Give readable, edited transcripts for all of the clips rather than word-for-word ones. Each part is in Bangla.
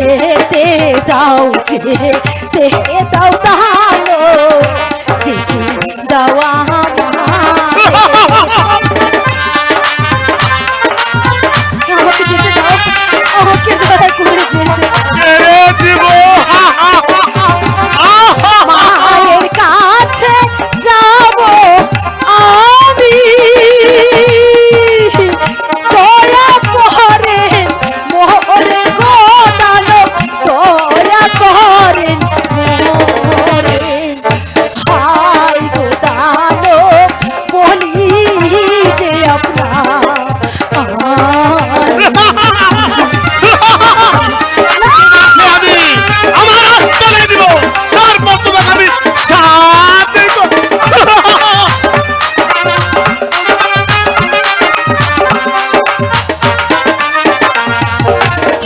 যেতে দাও যেতে দাও দানো যেতে দাও আমাকে যেতে দাও আমাকে দয়া করে যেতে মায়ের কাছে যাব আমি দয়া করেন মোরে গো দানো দয়া করেন মোরে হাই গো দানো বলি যে আপনার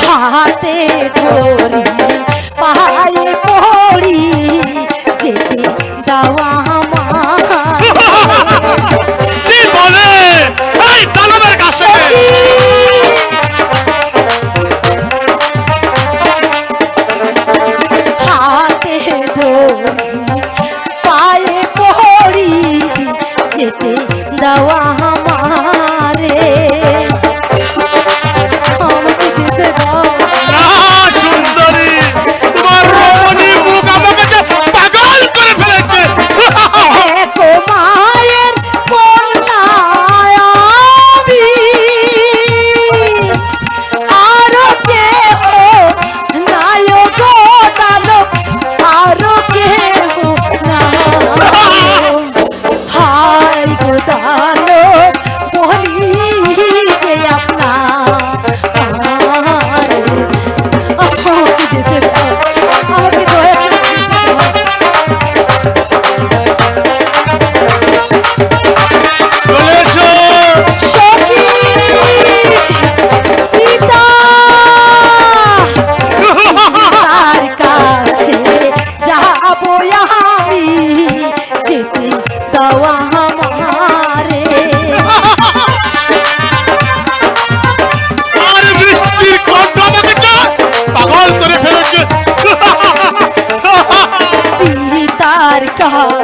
হাতে ধরি পায়ে পড়ি যেতে দাওয়া হাতে ধরি পায়ে পড়ি যেতে দাওয়া আমারে আমাকে যেতে দাও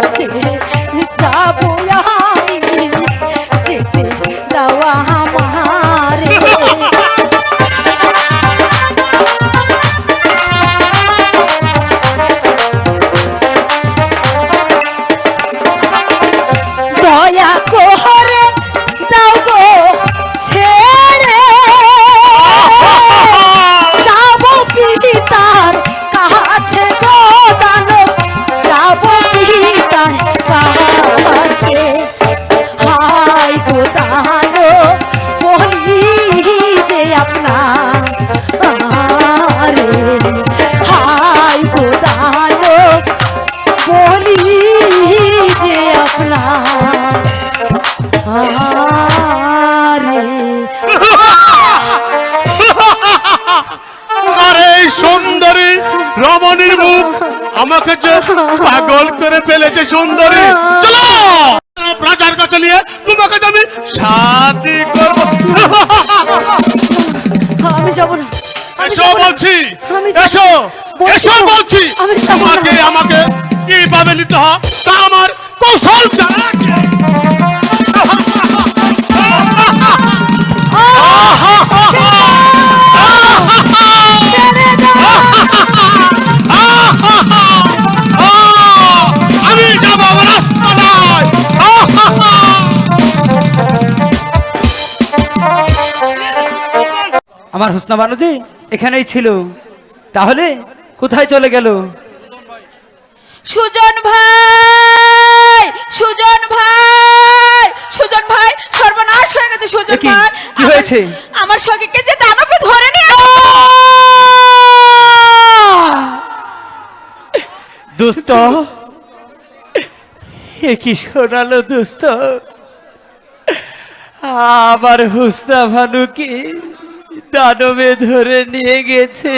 কাছে যাবো আমি যেতে দাওয়া আমারে দয়া করে দাও গো ছেড়ে যাবো পিতার কাছে গো দানো যাবো পিতার কাছে হাই গো দানো বলি যে আপনার হাই গো দানো বলি যে আপনার সুন্দরী রমণীর মুখ আমাকে যে পাগল করে ফেলেছে। সুন্দরী চলো রাজার কাছে নিয়ে তোমাকে আমি শাদি করব। আমি যাব না, এসো বলছি, এসো এসো বলছি। আমাকে কিভাবে নিতে হয় তা আমার কৌশল জানা। আমি যাব রাস্তায়। আমার হুসনা বানুজি এখানেই ছিল, তাহলে কোথায় চলে গেল? সুজন ভাই, সুজন ভাই, সুজন ভাই, সর্বনাশ হয়ে গেছে। সুজন ভাই, কি হয়েছে? আমার সখীকে যে দানবে ধরে নিয়ে দোস্ত, এ কি শোনালো দোস্ত? আমার হুসনা ভানুকে দানবে ধরে নিয়ে গেছে।